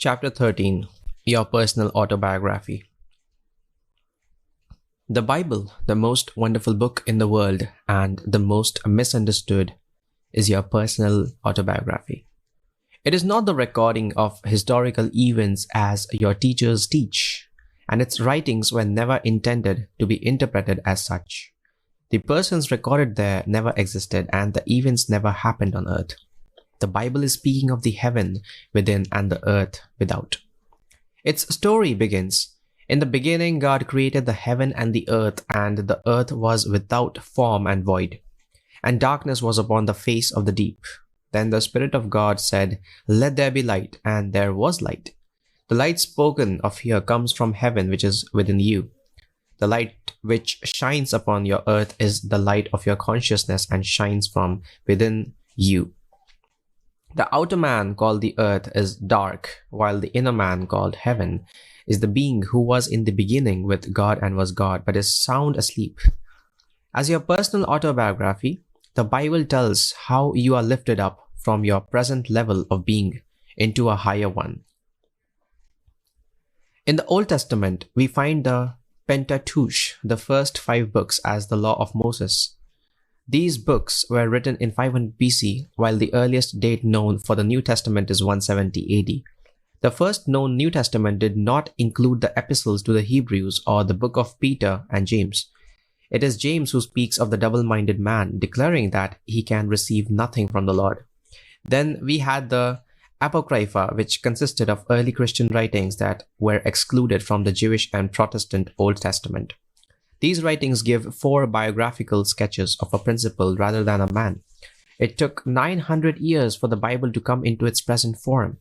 Chapter 13. Your Personal Autobiography. The Bible, the most wonderful book in the world and the most misunderstood, is your personal autobiography. It is not the recording of historical events as your teachers teach, and its writings were never intended to be interpreted as such. The persons recorded there never existed, and the events never happened on earth. The Bible is speaking of the heaven within and the earth without. Its story begins, "In the beginning God created the heaven and the earth was without form and void, and darkness was upon the face of the deep. Then the Spirit of God said, 'Let there be light,' and there was light. The light spoken of here comes from heaven, which is within you. The light which shines upon your earth is the light of your consciousness and shines from within you. The outer man, called the earth, is dark, while the inner man, called heaven, is the being who was in the beginning with God and was God, but is sound asleep." As your personal autobiography, the Bible tells how you are lifted up from your present level of being into a higher one. In the Old Testament, we find the Pentateuch, the first 5 books, as the Law of Moses. These books were written in 500 BC, while the earliest date known for the New Testament is 170 AD. The first known New Testament did not include the epistles to the Hebrews or the book of Peter and James. It is James who speaks of the double-minded man, declaring that he can receive nothing from the Lord. Then we had the Apocrypha, which consisted of early Christian writings that were excluded from the Jewish and Protestant Old Testament. These writings give 4 biographical sketches of a principle rather than a man. It took 900 years for the Bible to come into its present form.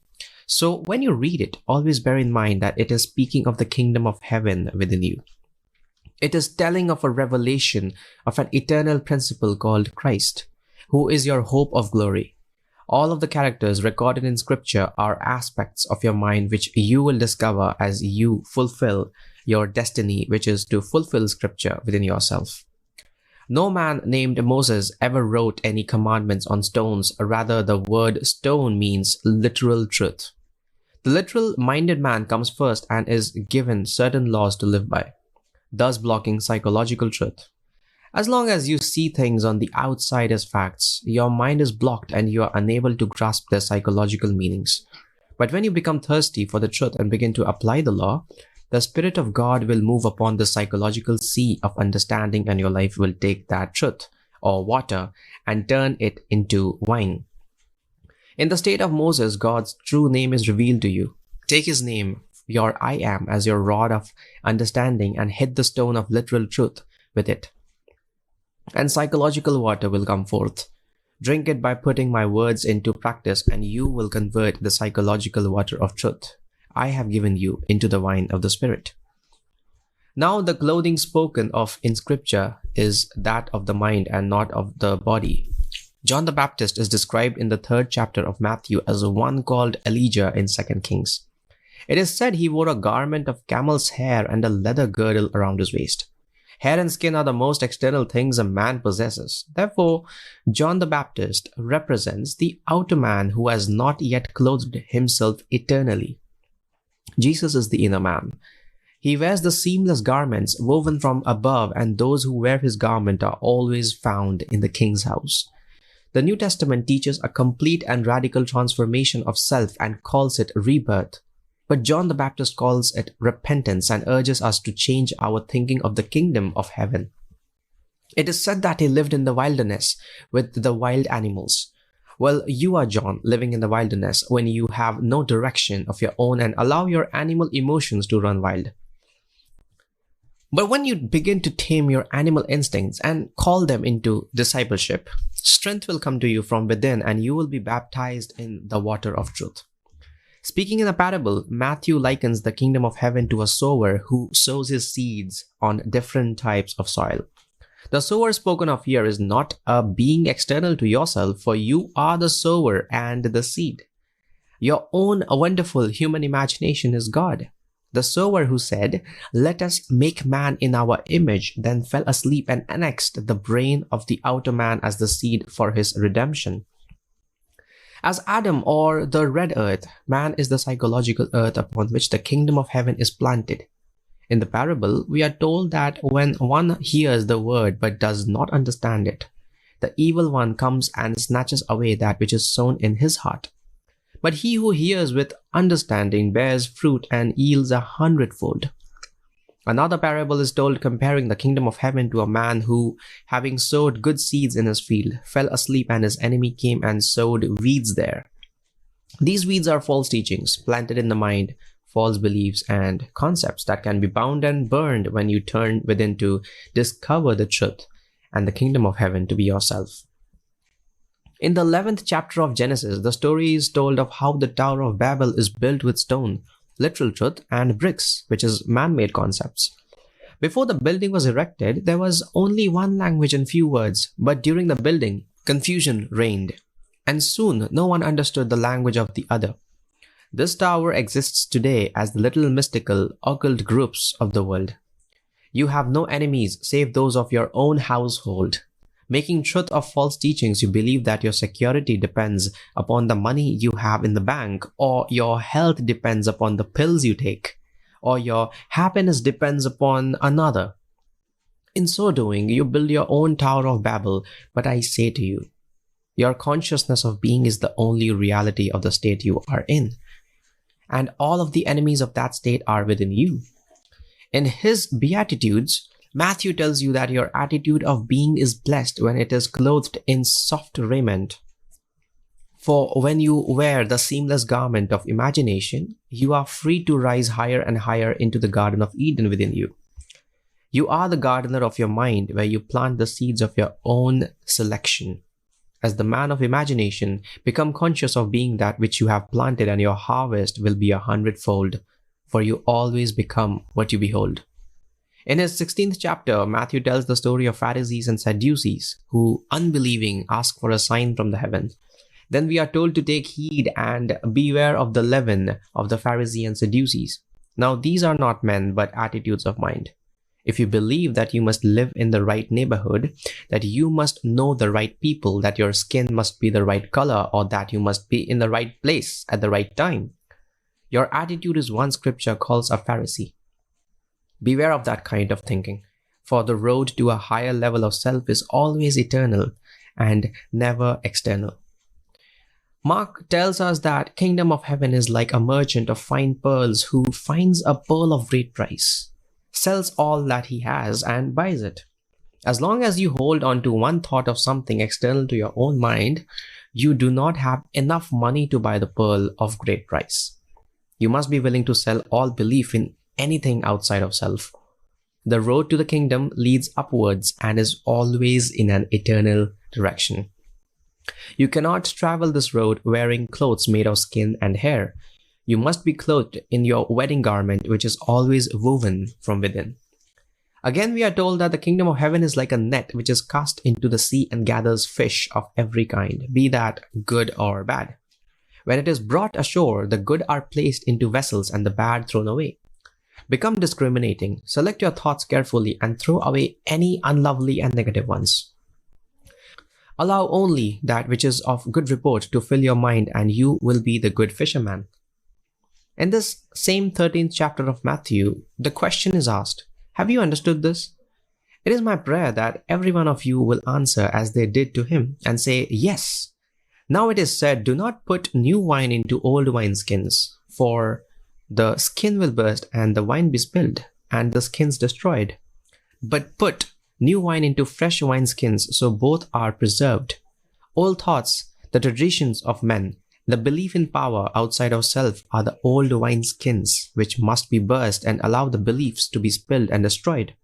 So when you read it, always bear in mind that it is speaking of the kingdom of heaven within you. It is telling of a revelation of an eternal principle called Christ, who is your hope of glory. All of the characters recorded in Scripture are aspects of your mind which you will discover as you fulfill your destiny, which is to fulfill Scripture within yourself. No man named Moses ever wrote any commandments on stones. Rather, the word stone means literal truth. The literal-minded man comes first and is given certain laws to live by, thus blocking psychological truth. As long as you see things on the outside as facts, your mind is blocked and you are unable to grasp their psychological meanings. But when you become thirsty for the truth and begin to apply the law, the Spirit of God will move upon the psychological sea of understanding, and your life will take that truth, or water, and turn it into wine. In the state of Moses, God's true name is revealed to you. Take his name, your I am, as your rod of understanding, and hit the stone of literal truth with it. And psychological water will come forth. Drink it by putting my words into practice, and you will convert the psychological water of truth I have given you into the wine of the Spirit. Now the clothing spoken of in Scripture is that of the mind and not of the body. John the Baptist is described in the 3rd chapter of Matthew as one called Elijah in 2 Kings. It is said he wore a garment of camel's hair and a leather girdle around his waist. Hair and skin are the most external things a man possesses. Therefore, John the Baptist represents the outer man who has not yet clothed himself eternally. Jesus is the inner man. He wears the seamless garments woven from above, and those who wear his garment are always found in the king's house. The New Testament teaches a complete and radical transformation of self and calls it rebirth. But John the Baptist calls it repentance and urges us to change our thinking of the kingdom of heaven. It is said that he lived in the wilderness with the wild animals. Well, you are John, living in the wilderness when you have no direction of your own and allow your animal emotions to run wild. But when you begin to tame your animal instincts and call them into discipleship, strength will come to you from within and you will be baptized in the water of truth. Speaking in a parable, Matthew likens the kingdom of heaven to a sower who sows his seeds on different types of soil. The sower spoken of here is not a being external to yourself, for you are the sower and the seed. Your own wonderful human imagination is God. The sower who said, "Let us make man in our image," then fell asleep and annexed the brain of the outer man as the seed for his redemption. As Adam or the red earth, man is the psychological earth upon which the kingdom of heaven is planted. In the parable, we are told that when one hears the word but does not understand it, the evil one comes and snatches away that which is sown in his heart. But he who hears with understanding bears fruit and yields 100-fold. Another parable is told comparing the kingdom of heaven to a man who, having sowed good seeds in his field, fell asleep and his enemy came and sowed weeds there. These weeds are false teachings planted in the mind, false beliefs and concepts that can be bound and burned when you turn within to discover the truth and the kingdom of heaven to be yourself. In the 11th chapter of Genesis, the story is told of how the Tower of Babel is built with stone, literal truth, and bricks, which is man-made concepts. Before the building was erected, there was only one language and few words, but during the building, confusion reigned, and soon no one understood the language of the other. This tower exists today as the little mystical, occult groups of the world. You have no enemies save those of your own household. Making truth of false teachings, you believe that your security depends upon the money you have in the bank, or your health depends upon the pills you take, or your happiness depends upon another. In so doing, you build your own Tower of Babel, but I say to you, your consciousness of being is the only reality of the state you are in, and all of the enemies of that state are within you. In his Beatitudes, Matthew tells you that your attitude of being is blessed when it is clothed in soft raiment. For when you wear the seamless garment of imagination, you are free to rise higher and higher into the Garden of Eden within you. You are the gardener of your mind, where you plant the seeds of your own selection. As the man of imagination, become conscious of being that which you have planted, and your harvest will be 100-fold, for you always become what you behold. In his 16th chapter, Matthew tells the story of Pharisees and Sadducees, who, unbelieving, ask for a sign from the heavens. Then we are told to take heed and beware of the leaven of the Pharisees and Sadducees. Now these are not men, but attitudes of mind. If you believe that you must live in the right neighborhood, that you must know the right people, that your skin must be the right color, or that you must be in the right place at the right time, your attitude is one scripture calls a Pharisee. Beware of that kind of thinking, for the road to a higher level of self is always eternal and never external. Mark tells us that kingdom of heaven is like a merchant of fine pearls who finds a pearl of great price, sells all that he has and buys it. As long as you hold on to one thought of something external to your own mind, you do not have enough money to buy the pearl of great price. You must be willing to sell all belief in anything outside of self. The road to the kingdom leads upwards and is always in an eternal direction. You cannot travel this road wearing clothes made of skin and hair. You must be clothed in your wedding garment, which is always woven from within. Again, we are told that the kingdom of heaven is like a net which is cast into the sea and gathers fish of every kind, be that good or bad. When it is brought ashore, the good are placed into vessels and the bad thrown away. Become discriminating, select your thoughts carefully, and throw away any unlovely and negative ones. Allow only that which is of good report to fill your mind, and you will be the good fisherman. In this same 13th chapter of Matthew, the question is asked, have you understood this? It is my prayer that every one of you will answer as they did to him and say, yes. Now it is said, do not put new wine into old wineskins, for the skin will burst and the wine be spilled, and the skins destroyed. But put new wine into fresh wineskins, so both are preserved. Old thoughts, the traditions of men, the belief in power outside of self are the old wineskins, which must be burst and allow the beliefs to be spilled and destroyed.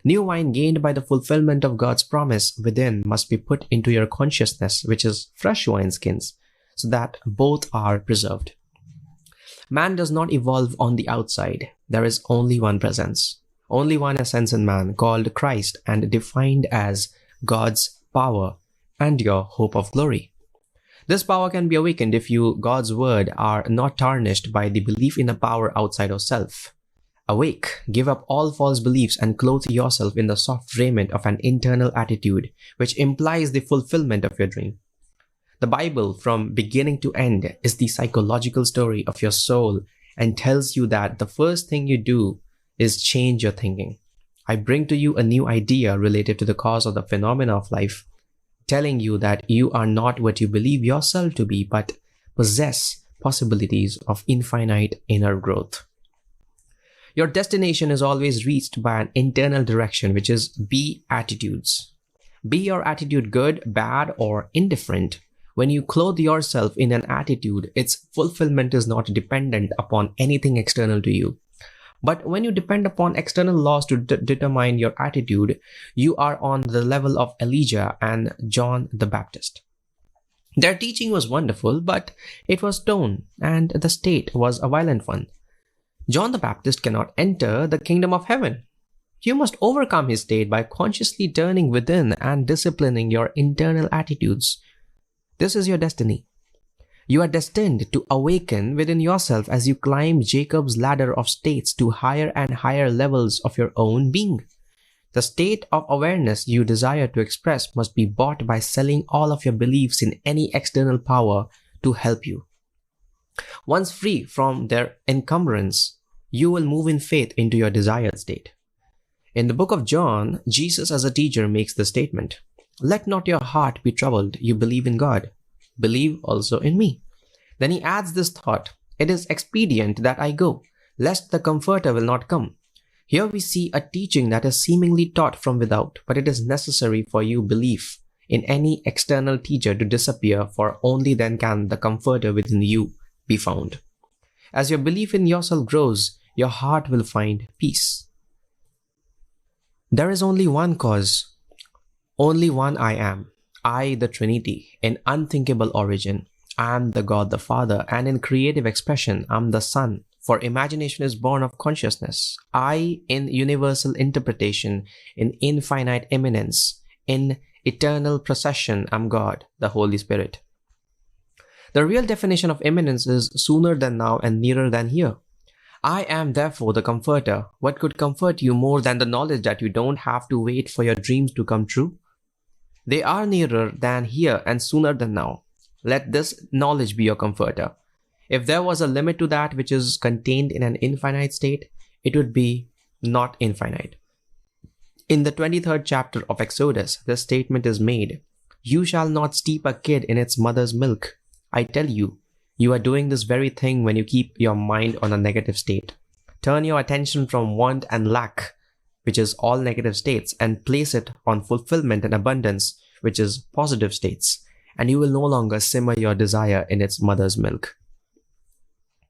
New wine gained by the fulfillment of God's promise within must be put into your consciousness, which is fresh wineskins, so that both are preserved. Man does not evolve on the outside. There is only one presence, only one essence in man, called Christ, and defined as God's power and your hope of glory. This power can be awakened if you, God's word, are not tarnished by the belief in a power outside of self. Awake, give up all false beliefs and clothe yourself in the soft raiment of an internal attitude, which implies the fulfillment of your dream. The Bible, from beginning to end, is the psychological story of your soul and tells you that the first thing you do is change your thinking. I bring to you a new idea related to the cause of the phenomena of life, telling you that you are not what you believe yourself to be, but possess possibilities of infinite inner growth. Your destination is always reached by an internal direction, which is be attitudes. Be your attitude good, bad, or indifferent. When you clothe yourself in an attitude, its fulfillment is not dependent upon anything external to you. But when you depend upon external laws to determine your attitude, you are on the level of Elijah and John the Baptist. Their teaching was wonderful, but it was torn, and the state was a violent one. John the Baptist cannot enter the kingdom of heaven. You must overcome his state by consciously turning within and disciplining your internal attitudes. This is your destiny. You are destined to awaken within yourself as you climb Jacob's ladder of states to higher and higher levels of your own being. The state of awareness you desire to express must be bought by selling all of your beliefs in any external power to help you. Once free from their encumbrance, you will move in faith into your desired state. In the book of John, Jesus as a teacher makes the statement, "Let not your heart be troubled. You believe in God. Believe also in me." Then he adds this thought, "It is expedient that I go, lest the Comforter will not come." Here we see a teaching that is seemingly taught from without, but it is necessary for you belief in any external teacher to disappear, for only then can the Comforter within you be found. As your belief in yourself grows, your heart will find peace. There is only one cause, only one I am, I the Trinity, in unthinkable origin. I am the God the Father, and in creative expression, I am the Son, for imagination is born of consciousness. I in universal interpretation, in infinite immanence, in eternal procession, am God, the Holy Spirit. The real definition of immanence is sooner than now and nearer than here. I am therefore the Comforter. What could comfort you more than the knowledge that you don't have to wait for your dreams to come true? They are nearer than here and sooner than now. Let this knowledge be your comforter. If there was a limit to that which is contained in an infinite state, it would be not infinite. In the 23rd chapter of Exodus, this statement is made, "You shall not steep a kid in its mother's milk." I tell you, you are doing this very thing when you keep your mind on a negative state. Turn your attention from want and lack, which is all negative states, and place it on fulfillment and abundance, which is positive states, and you will no longer simmer your desire in its mother's milk.